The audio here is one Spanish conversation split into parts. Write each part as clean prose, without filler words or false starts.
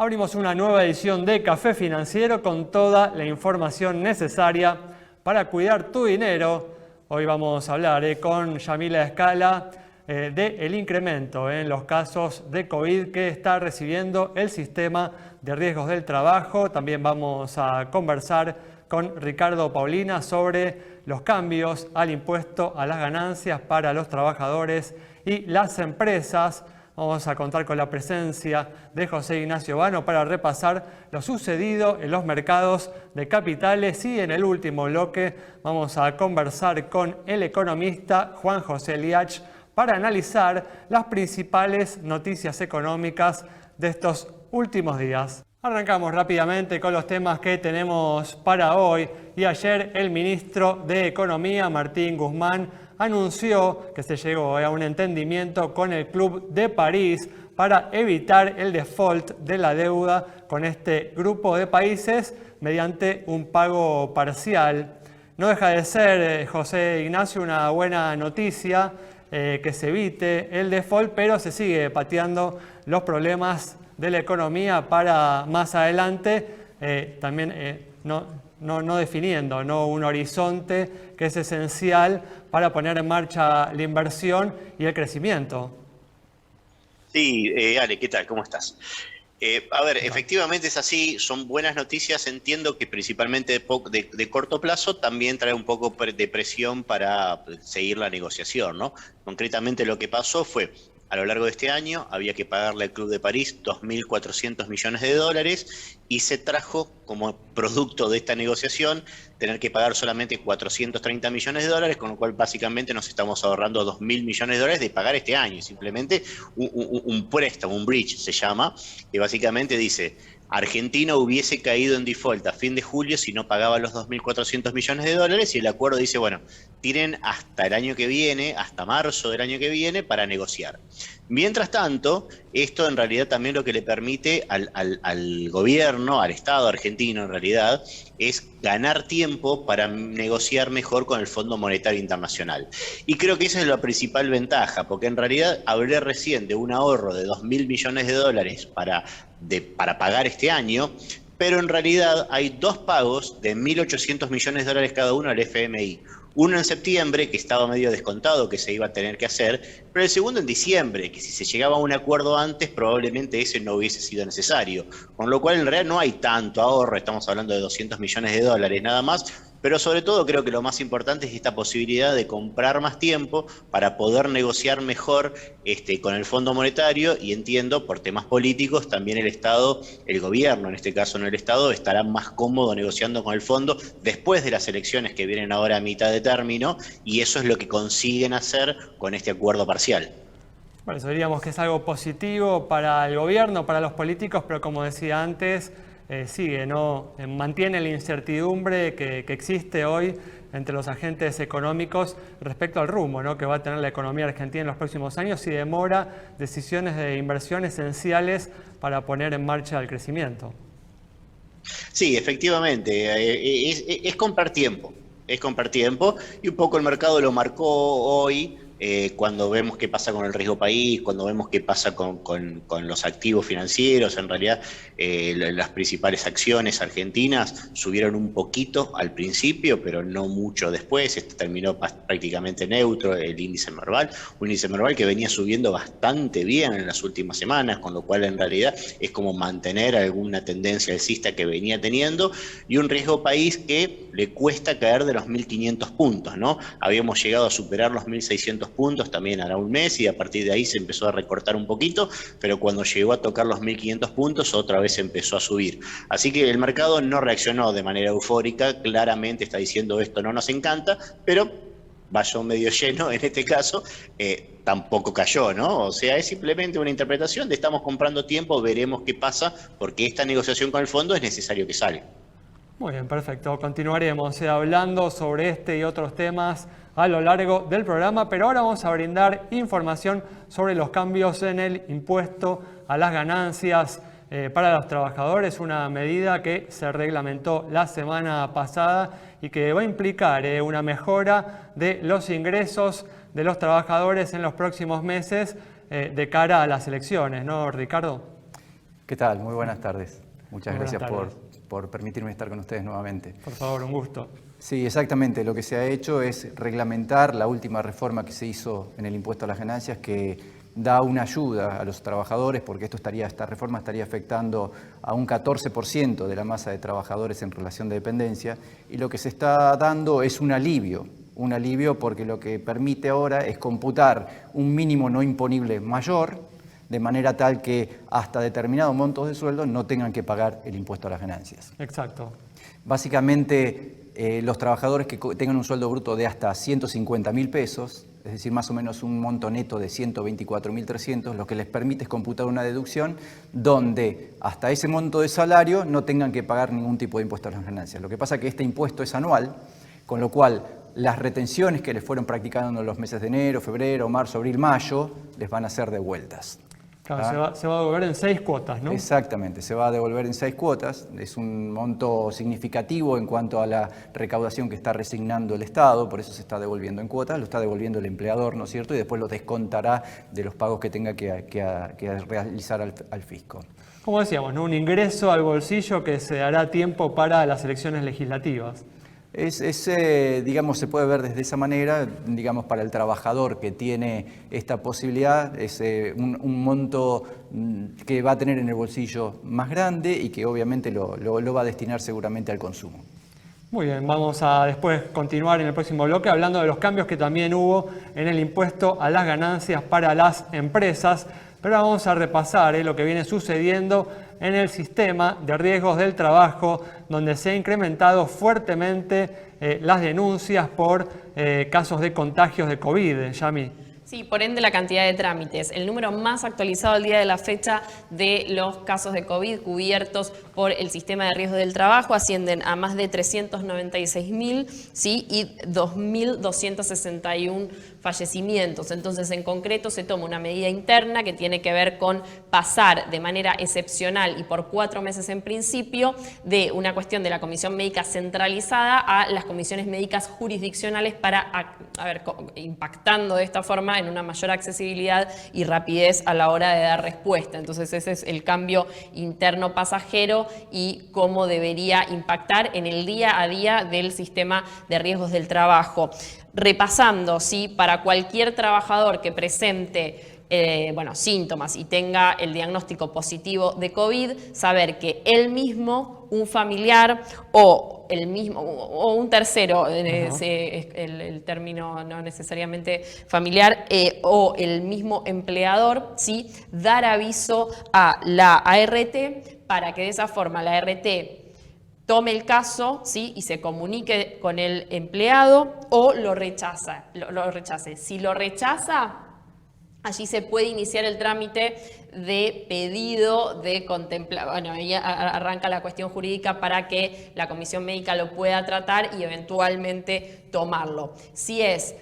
Abrimos una nueva edición de Café Financiero con toda la información necesaria para cuidar tu dinero. Hoy vamos a hablar con Yamila Escala del incremento en los casos de COVID que está recibiendo el sistema de riesgos del trabajo. También vamos a conversar con Ricardo Paulina sobre los cambios al impuesto a las ganancias para los trabajadores y las empresas. Vamos a contar con la presencia de José Ignacio Vano para repasar lo sucedido en los mercados de capitales y en el último bloque vamos a conversar con el economista Juan José Liach para analizar las principales noticias económicas de estos últimos días. Arrancamos rápidamente con los temas que tenemos para hoy y ayer el ministro de Economía, Martín Guzmán, anunció que se llegó a un entendimiento con el Club de París para evitar el default de la deuda con este grupo de países mediante un pago parcial. No deja de ser, José Ignacio, una buena noticia que se evite el default, pero se sigue pateando los problemas de la economía para más adelante, también no definiendo un horizonte que es esencial para poner en marcha la inversión y el crecimiento. Sí, Ale, ¿qué tal? ¿Cómo estás? Efectivamente es así, son buenas noticias, entiendo que principalmente de corto plazo también trae un poco de presión para seguir la negociación, ¿no? Concretamente lo que pasó fue, a lo largo de este año había que pagarle al Club de París 2.400 millones de dólares y se trajo como producto de esta negociación tener que pagar solamente 430 millones de dólares, con lo cual básicamente nos estamos ahorrando 2.000 millones de dólares de pagar este año. Simplemente un préstamo, un bridge se llama, que básicamente dice: Argentina hubiese caído en default a fin de julio si no pagaba los 2.400 millones de dólares, y el acuerdo dice, bueno, tienen hasta el año que viene, hasta marzo del año que viene, para negociar. Mientras tanto, esto en realidad también lo que le permite al gobierno, al Estado argentino en realidad, es ganar tiempo para negociar mejor con el Fondo Monetario Internacional. Y creo que esa es la principal ventaja, porque en realidad hablé recién de un ahorro de 2.000 millones de dólares para pagar este año, pero en realidad hay dos pagos de 1.800 millones de dólares cada uno al FMI. Uno en septiembre, que estaba medio descontado que se iba a tener que hacer, pero el segundo en diciembre, que si se llegaba a un acuerdo antes, probablemente ese no hubiese sido necesario. Con lo cual, en realidad no hay tanto ahorro, estamos hablando de 200 millones de dólares nada más, pero sobre todo creo que lo más importante es esta posibilidad de comprar más tiempo para poder negociar mejor con el Fondo Monetario, y entiendo, por temas políticos, también el Estado, el gobierno en este caso, no el Estado, estará más cómodo negociando con el Fondo después de las elecciones que vienen ahora a mitad de término, y eso es lo que consiguen hacer con este acuerdo parcial. Bueno, eso diríamos que es algo positivo para el gobierno, para los políticos, pero como decía antes, sigue, ¿no? Mantiene la incertidumbre que existe hoy entre los agentes económicos respecto al rumbo, ¿no?, que va a tener la economía argentina en los próximos años, y demora decisiones de inversión esenciales para poner en marcha el crecimiento. Sí, efectivamente, es comprar tiempo, y un poco el mercado lo marcó hoy. Cuando vemos qué pasa con el riesgo país, cuando vemos qué pasa con los activos financieros, en realidad las principales acciones argentinas subieron un poquito al principio, pero no mucho después. Terminó prácticamente neutro el índice Merval, un índice Merval que venía subiendo bastante bien en las últimas semanas, con lo cual en realidad es como mantener alguna tendencia alcista que venía teniendo, y un riesgo país que le cuesta caer de los 1.500 puntos, ¿no? Habíamos llegado a superar los 1.600 puntos también hará un mes, y a partir de ahí se empezó a recortar un poquito, pero cuando llegó a tocar los 1.500 puntos otra vez empezó a subir. Así que el mercado no reaccionó de manera eufórica, claramente está diciendo esto no nos encanta, pero vaso medio lleno en este caso, tampoco cayó, ¿no? O sea, es simplemente una interpretación de estamos comprando tiempo, veremos qué pasa, porque esta negociación con el fondo es necesario que salga. Muy bien, perfecto. Continuaremos hablando sobre este y otros temas a lo largo del programa, pero ahora vamos a brindar información sobre los cambios en el impuesto a las ganancias para los trabajadores, una medida que se reglamentó la semana pasada y que va a implicar una mejora de los ingresos de los trabajadores en los próximos meses de cara a las elecciones, ¿no, Ricardo? ¿Qué tal? Muy buenas tardes. Muchas gracias tardes. por permitirme estar con ustedes nuevamente. Por favor, un gusto. Sí, exactamente. Lo que se ha hecho es reglamentar la última reforma que se hizo en el impuesto a las ganancias, que da una ayuda a los trabajadores, porque esta reforma estaría afectando a un 14% de la masa de trabajadores en relación de dependencia, y lo que se está dando es un alivio porque lo que permite ahora es computar un mínimo no imponible mayor, de manera tal que hasta determinados montos de sueldo no tengan que pagar el impuesto a las ganancias. Exacto. Básicamente, los trabajadores que tengan un sueldo bruto de hasta 150.000 pesos, es decir, más o menos un monto neto de 124.300, lo que les permite es computar una deducción donde hasta ese monto de salario no tengan que pagar ningún tipo de impuesto a las ganancias. Lo que pasa es que este impuesto es anual, con lo cual las retenciones que les fueron practicando en los meses de enero, febrero, marzo, abril, mayo, les van a ser devueltas. Claro, se va a devolver en 6 cuotas, ¿no? Exactamente, se va a devolver en 6 cuotas. Es un monto significativo en cuanto a la recaudación que está resignando el Estado, por eso se está devolviendo en cuotas, lo está devolviendo el empleador, ¿no es cierto? Y después lo descontará de los pagos que tenga que realizar al fisco. Como decíamos, ¿no? Un ingreso al bolsillo que se dará a tiempo para las elecciones legislativas. Digamos, se puede ver desde esa manera, digamos, para el trabajador que tiene esta posibilidad, es un monto que va a tener en el bolsillo más grande y que obviamente lo va a destinar seguramente al consumo. Muy bien, vamos a después continuar en el próximo bloque hablando de los cambios que también hubo en el impuesto a las ganancias para las empresas, pero vamos a repasar lo que viene sucediendo en el sistema de riesgos del trabajo, donde se ha incrementado fuertemente las denuncias por casos de contagios de COVID. Yami. Sí, por ende la cantidad de trámites. El número más actualizado al día de la fecha de los casos de COVID cubiertos por el sistema de riesgo del trabajo ascienden a más de 396.000, ¿sí? Y 2.261 fallecimientos. Entonces, en concreto, se toma una medida interna que tiene que ver con pasar de manera excepcional y por 4 meses en principio de una cuestión de la Comisión Médica centralizada a las comisiones médicas jurisdiccionales para, impactando de esta forma en una mayor accesibilidad y rapidez a la hora de dar respuesta. Entonces, ese es el cambio interno pasajero y cómo debería impactar en el día a día del sistema de riesgos del trabajo. Repasando, ¿sí? Para cualquier trabajador que presente síntomas y tenga el diagnóstico positivo de COVID, saber que él mismo, un familiar o un tercero, el término no necesariamente familiar, o el mismo empleador, ¿sí? Dar aviso a la ART para que de esa forma la ART tome el caso, ¿sí? Y se comunique con el empleado o lo rechace. Si lo rechaza, allí se puede iniciar el trámite de pedido de contemplación. Bueno, ahí arranca la cuestión jurídica para que la comisión médica lo pueda tratar y eventualmente tomarlo. Si es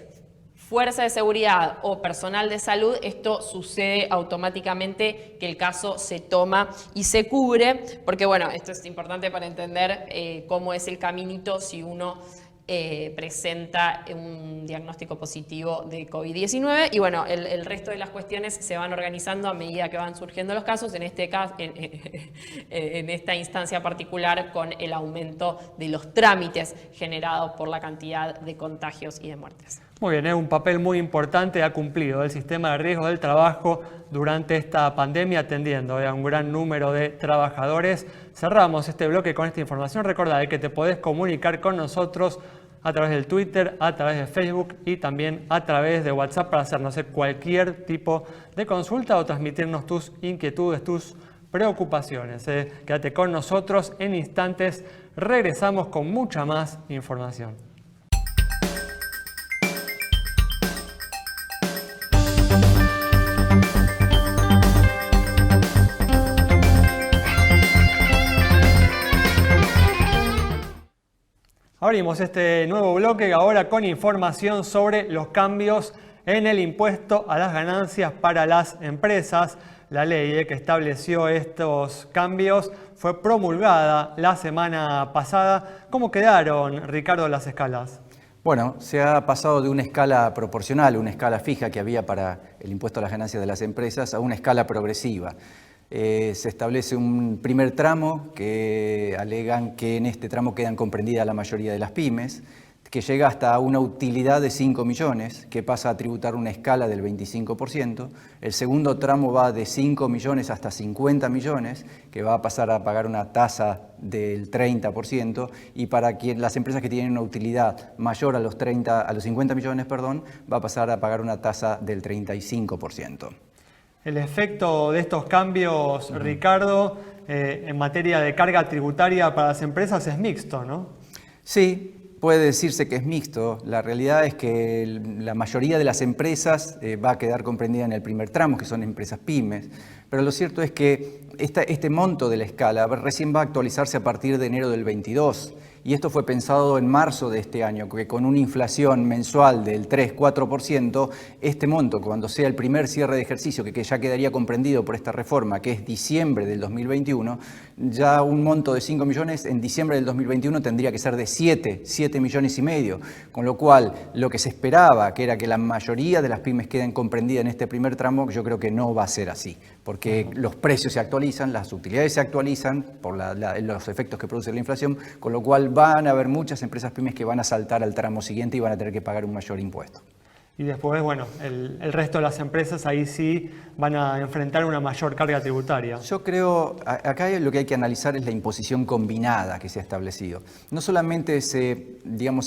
fuerza de seguridad o personal de salud, esto sucede automáticamente que el caso se toma y se cubre, porque bueno, esto es importante para entender cómo es el caminito si uno presenta un diagnóstico positivo de COVID-19 y bueno, el resto de las cuestiones se van organizando a medida que van surgiendo los casos, en este caso, en esta instancia particular con el aumento de los trámites generados por la cantidad de contagios y de muertes. Muy bien, un papel muy importante ha cumplido el sistema de riesgo del trabajo durante esta pandemia, atendiendo a un gran número de trabajadores. Cerramos este bloque con esta información. Recordad que te podés comunicar con nosotros a través del Twitter, a través de Facebook y también a través de WhatsApp para hacernos cualquier tipo de consulta o transmitirnos tus inquietudes, tus preocupaciones. Quédate con nosotros, en instantes regresamos con mucha más información. Abrimos este nuevo bloque ahora con información sobre los cambios en el impuesto a las ganancias para las empresas. La ley que estableció estos cambios fue promulgada la semana pasada. ¿Cómo quedaron, Ricardo, las escalas? Bueno, se ha pasado de una escala proporcional, una escala fija que había para el impuesto a las ganancias de las empresas, a una escala progresiva. Se establece un primer tramo que alegan que en este tramo quedan comprendidas la mayoría de las pymes, que llega hasta una utilidad de 5 millones, que pasa a tributar una escala del 25%. El segundo tramo va de 5 millones hasta 50 millones, que va a pasar a pagar una tasa del 30%, y para las empresas que tienen una utilidad mayor a los 50 millones, va a pasar a pagar una tasa del 35%. El efecto de estos cambios, Ricardo, en materia de carga tributaria para las empresas es mixto, ¿no? Sí. Puede decirse que es mixto. La realidad es que la mayoría de las empresas va a quedar comprendida en el primer tramo, que son empresas pymes. Pero lo cierto es que este monto de la escala recién va a actualizarse a partir de enero del 22. Y esto fue pensado en marzo de este año, que con una inflación mensual del 3-4%, este monto, cuando sea el primer cierre de ejercicio, que ya quedaría comprendido por esta reforma, que es diciembre del 2021, ya un monto de 5 millones en diciembre del 2021 tendría que ser de 7 millones y medio. Con lo cual, lo que se esperaba, que era que la mayoría de las pymes queden comprendidas en este primer tramo, yo creo que no va a ser así, porque los precios se actualizan, las utilidades se actualizan por los efectos que produce la inflación, con lo cual van a haber muchas empresas pymes que van a saltar al tramo siguiente y van a tener que pagar un mayor impuesto. Y después, bueno, el resto de las empresas ahí sí van a enfrentar una mayor carga tributaria. Yo creo, acá lo que hay que analizar es la imposición combinada que se ha establecido. No solamente se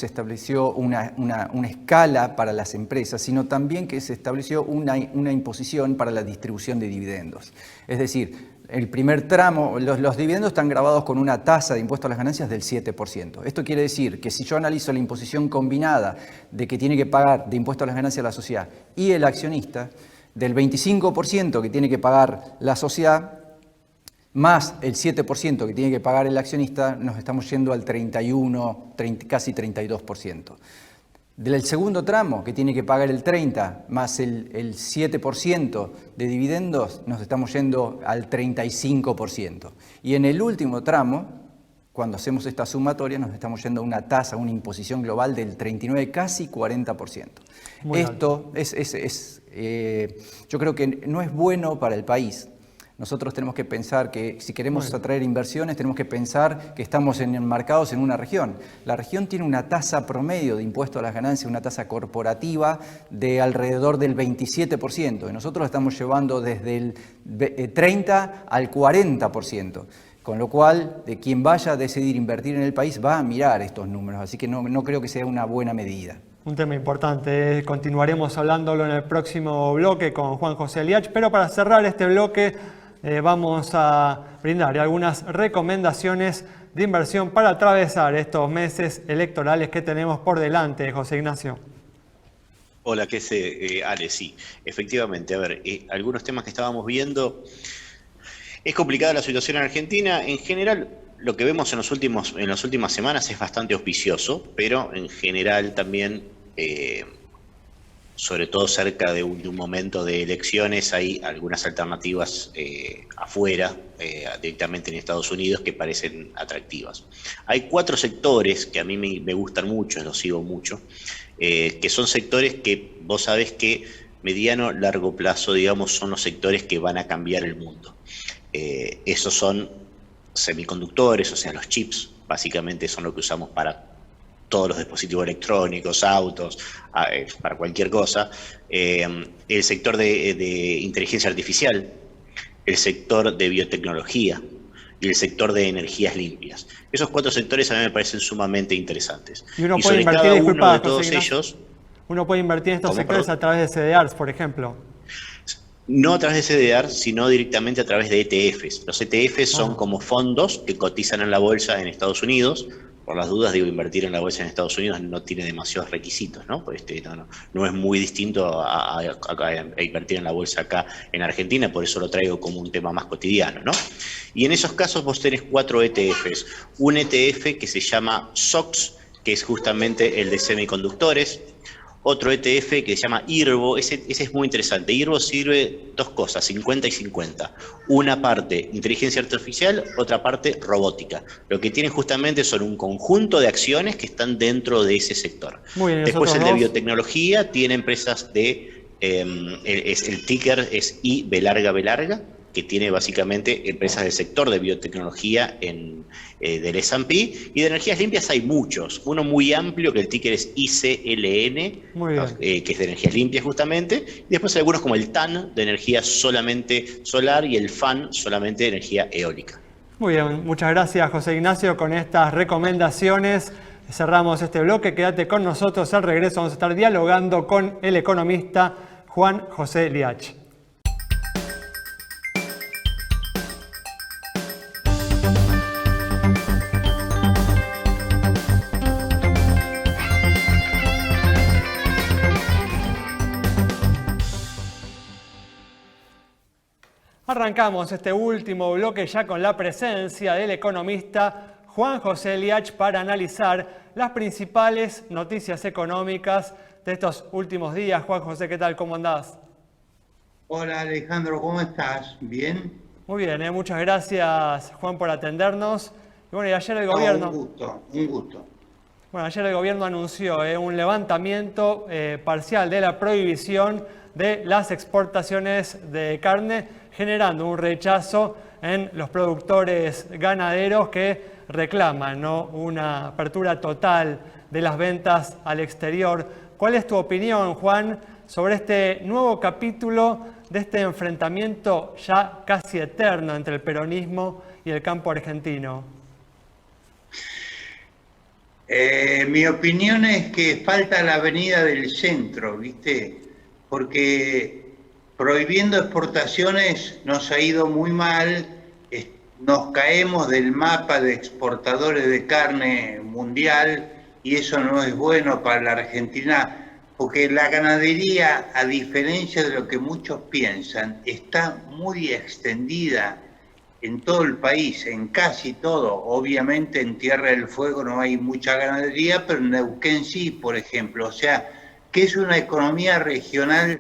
estableció una escala para las empresas, sino también que se estableció una imposición para la distribución de dividendos. Es decir, el primer tramo, los dividendos están grabados con una tasa de impuesto a las ganancias del 7%. Esto quiere decir que si yo analizo la imposición combinada de que tiene que pagar de impuesto a las ganancias la sociedad y el accionista, del 25% que tiene que pagar la sociedad, más el 7% que tiene que pagar el accionista, nos estamos yendo al 31, casi 32%. Del segundo tramo, que tiene que pagar el 30%, más el 7% de dividendos, nos estamos yendo al 35%. Y en el último tramo, cuando hacemos esta sumatoria, nos estamos yendo a una tasa, una imposición global del 39%, casi 40%. Esto yo creo que no es bueno para el país. Nosotros tenemos que pensar que si queremos atraer inversiones, tenemos que pensar que estamos enmarcados en una región. La región tiene una tasa promedio de impuesto a las ganancias, una tasa corporativa de alrededor del 27%. Y nosotros la estamos llevando desde el 30% al 40%. Con lo cual, quien vaya a decidir invertir en el país va a mirar estos números. Así que no creo que sea una buena medida. Un tema importante, continuaremos hablándolo en el próximo bloque con Juan José Aliach, pero para cerrar este bloque vamos a brindar algunas recomendaciones de inversión para atravesar estos meses electorales que tenemos por delante, José Ignacio. Hola, ¿qué sé, Ale? Sí, efectivamente, a ver, algunos temas que estábamos viendo. Es complicada la situación en Argentina. En general, lo que vemos en las últimas semanas es bastante auspicioso, pero en general también, sobre todo cerca de un momento de elecciones, hay algunas alternativas afuera, directamente en Estados Unidos, que parecen atractivas. Hay 4 sectores que a mí me gustan mucho, los sigo mucho, que son sectores que vos sabés que mediano, largo plazo, digamos, son los sectores que van a cambiar el mundo. Esos son semiconductores, o sea, los chips, básicamente son lo que usamos para todos los dispositivos electrónicos, autos, para cualquier cosa. El sector de inteligencia artificial, el sector de biotecnología y el sector de energías limpias. Esos 4 sectores a mí me parecen sumamente interesantes. Y uno puede invertir, disculpa, de todos ellos, uno puede invertir en estos sectores a través de CDRs, por ejemplo. No a través de CDR, sino directamente a través de ETFs. Los ETFs son como fondos que cotizan en la bolsa en Estados Unidos. Por las dudas, digo, invertir en la bolsa en Estados Unidos no tiene demasiados requisitos, ¿no? Pues no es muy distinto a invertir en la bolsa acá en Argentina, por eso lo traigo como un tema más cotidiano, ¿no? Y en esos casos vos tenés 4 ETFs. Un ETF que se llama SOX, que es justamente el de semiconductores. Otro ETF que se llama IRBO, ese es muy interesante. IRBO sirve 2 cosas, 50 y 50. Una parte inteligencia artificial, otra parte robótica. Lo que tienen justamente son un conjunto de acciones que están dentro de ese sector. Muy bien, después el de biotecnología tiene empresas de, el ticker es IB larga, que tiene básicamente empresas del sector de biotecnología del S&P, y de energías limpias hay muchos. Uno muy amplio, que el ticker es ICLN, Muy bien. que es de energías limpias justamente, y después hay algunos como el TAN, de energía solamente solar, y el FAN, solamente de energía eólica. Muy bien, muchas gracias José Ignacio con estas recomendaciones. Cerramos este bloque, quédate con nosotros, al regreso vamos a estar dialogando con el economista Juan José Liach. Arrancamos este último bloque ya con la presencia del economista Juan José Liach para analizar las principales noticias económicas de estos últimos días. Juan José, ¿qué tal? ¿Cómo andás? Hola Alejandro, ¿cómo estás? ¿Bien? Muy bien, muchas gracias Juan por atendernos. Y bueno, y ayer el gobierno... Un gusto. Bueno, ayer el gobierno anunció un levantamiento parcial de la prohibición de las exportaciones de carne, generando un rechazo en los productores ganaderos que reclaman, ¿no?, una apertura total de las ventas al exterior. ¿Cuál es tu opinión, Juan, sobre este nuevo capítulo de este enfrentamiento ya casi eterno entre el peronismo y el campo argentino? Mi opinión es que falta la avenida del centro, ¿viste? Porque prohibiendo exportaciones nos ha ido muy mal, nos caemos del mapa de exportadores de carne mundial y eso no es bueno para la Argentina, porque la ganadería, a diferencia de lo que muchos piensan, está muy extendida en todo el país, en casi todo. Obviamente en Tierra del Fuego no hay mucha ganadería, pero en Neuquén sí, por ejemplo. O sea, que es una economía regional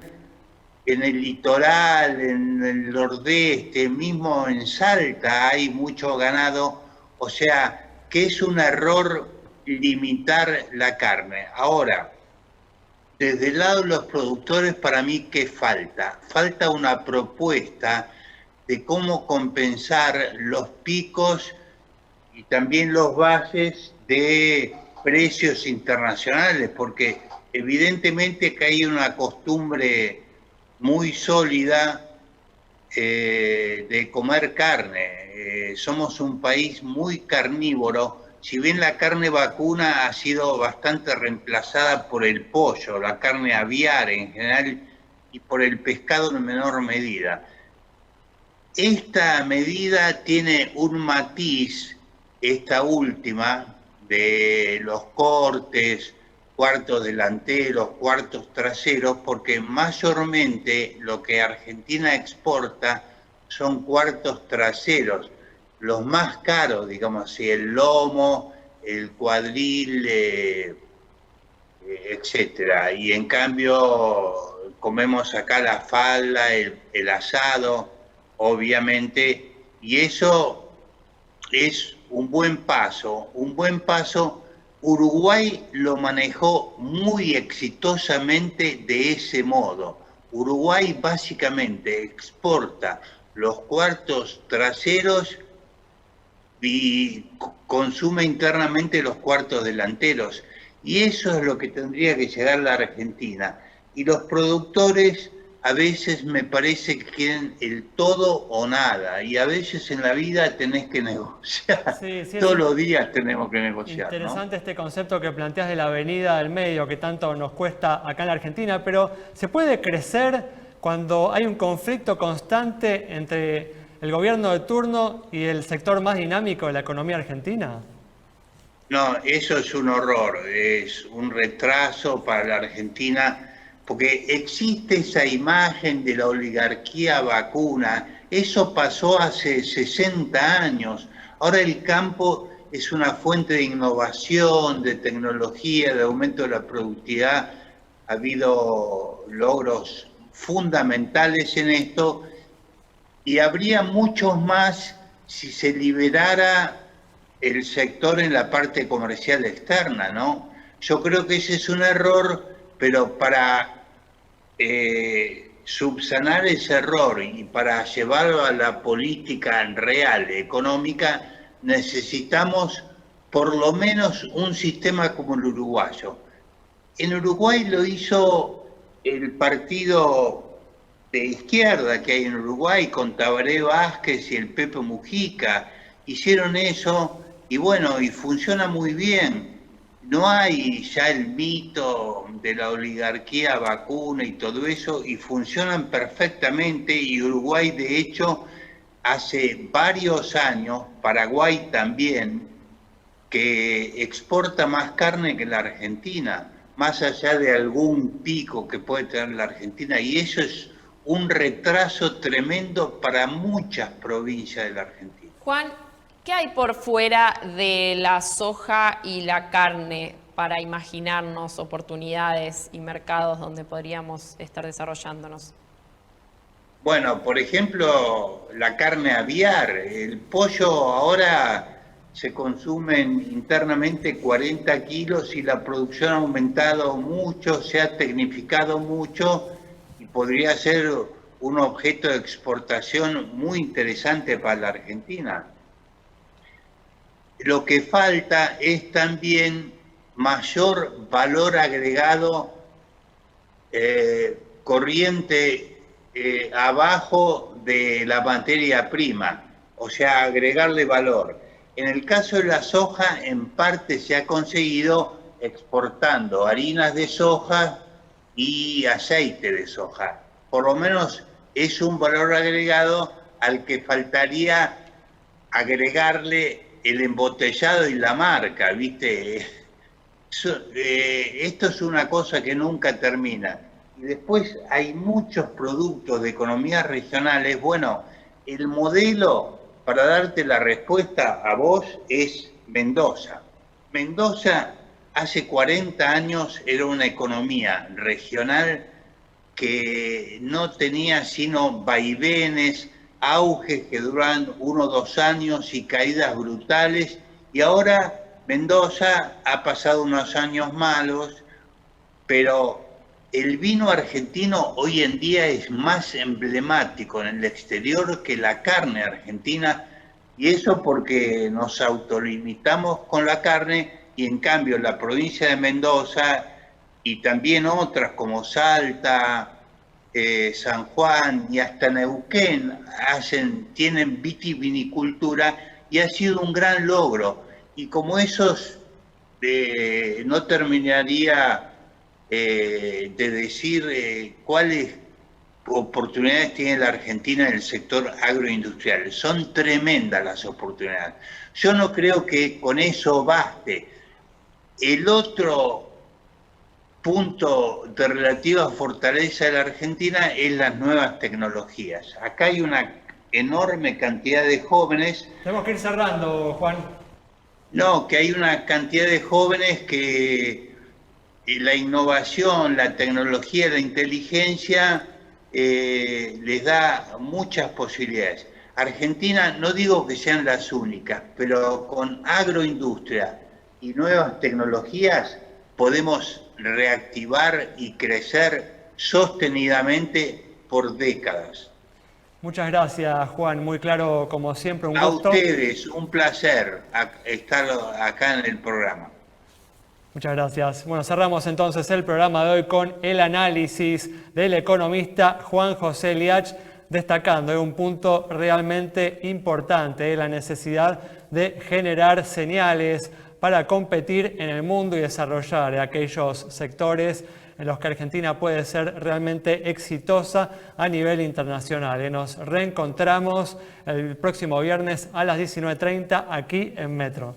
en el litoral, en el nordeste, mismo en Salta hay mucho ganado. O sea, que es un error limitar la carne. Ahora, desde el lado de los productores, para mí, ¿qué falta? Falta una propuesta de cómo compensar los picos y también los bases de precios internacionales, porque evidentemente que hay una costumbre muy sólida de comer carne. Somos un país muy carnívoro, si bien la carne vacuna ha sido bastante reemplazada por el pollo, la carne aviar en general, y por el pescado en menor medida. Esta medida tiene un matiz, esta última, de los cortes, cuartos delanteros, cuartos traseros, porque mayormente lo que Argentina exporta son cuartos traseros, los más caros, digamos así, el lomo, el cuadril, etcétera. Y en cambio comemos acá la falda, el asado, obviamente, y eso es un buen paso, Uruguay lo manejó muy exitosamente de ese modo. Uruguay básicamente exporta los cuartos traseros y consume internamente los cuartos delanteros. Y eso es lo que tendría que llegar a la Argentina. Y los productores a veces me parece que quieren el todo o nada, y a veces en la vida tenés que negociar. Sí, todos los días tenemos que negociar. Interesante, ¿no?, este concepto que planteas de la avenida del medio, que tanto nos cuesta acá en la Argentina, pero ¿se puede crecer cuando hay un conflicto constante entre el gobierno de turno y el sector más dinámico de la economía argentina? No, eso es un horror, es un retraso para la Argentina, porque existe esa imagen de la oligarquía vacuna. Eso pasó hace 60 años. Ahora el campo es una fuente de innovación, de tecnología, de aumento de la productividad. Ha habido logros fundamentales en esto y habría muchos más si se liberara el sector en la parte comercial externa, ¿no? Yo creo que ese es un error, pero para subsanar ese error y para llevarlo a la política real, económica, necesitamos por lo menos un sistema como el uruguayo. En Uruguay lo hizo el partido de izquierda que hay en Uruguay, con Tabaré Vázquez y el Pepe Mujica. Hicieron eso y bueno, y funciona muy bien. No hay ya el mito de la oligarquía vacuna y todo eso, y funcionan perfectamente, y Uruguay de hecho hace varios años, Paraguay también, que exporta más carne que la Argentina, más allá de algún pico que puede tener la Argentina, y eso es un retraso tremendo para muchas provincias de la Argentina. Juan, ¿qué hay por fuera de la soja y la carne para imaginarnos oportunidades y mercados donde podríamos estar desarrollándonos? Bueno, por ejemplo, la carne aviar, el pollo ahora se consumen internamente 40 kilos y la producción ha aumentado mucho, se ha tecnificado mucho y podría ser un objeto de exportación muy interesante para la Argentina. Lo que falta es también mayor valor agregado corriente abajo de la materia prima, o sea, agregarle valor. En el caso de la soja, en parte se ha conseguido exportando harinas de soja y aceite de soja. Por lo menos es un valor agregado al que faltaría agregarle el embotellado y la marca, ¿viste? Esto es una cosa que nunca termina. Y después hay muchos productos de economías regionales. Bueno, el modelo, para darte la respuesta a vos, es Mendoza. Mendoza hace 40 años era una economía regional que no tenía sino vaivenes, auges que duran 1 o 2 años y caídas brutales, y ahora Mendoza ha pasado unos años malos, pero el vino argentino hoy en día es más emblemático en el exterior que la carne argentina, y eso porque nos autolimitamos con la carne, y en cambio la provincia de Mendoza y también otras como Salta, San Juan y hasta Neuquén tienen vitivinicultura, y ha sido un gran logro. Y como esos no terminaría de decir cuáles oportunidades tiene la Argentina en el sector agroindustrial. Son tremendas las oportunidades. Yo no creo que con eso baste. El otro punto de relativa fortaleza de la Argentina es las nuevas tecnologías. Acá hay una enorme cantidad de jóvenes. Tenemos que ir cerrando, Juan. No, que hay una cantidad de jóvenes que la innovación, la tecnología, la inteligencia les da muchas posibilidades. Argentina, no digo que sean las únicas, pero con agroindustria y nuevas tecnologías podemos reactivar y crecer sostenidamente por décadas. Muchas gracias, Juan. Muy claro, como siempre, un gusto. A ustedes, un placer estar acá en el programa. Muchas gracias. Bueno, cerramos entonces el programa de hoy con el análisis del economista Juan José Liach, destacando un punto realmente importante, la necesidad de generar señales para competir en el mundo y desarrollar aquellos sectores en los que Argentina puede ser realmente exitosa a nivel internacional. Nos reencontramos el próximo viernes a las 19:30 aquí en Metro.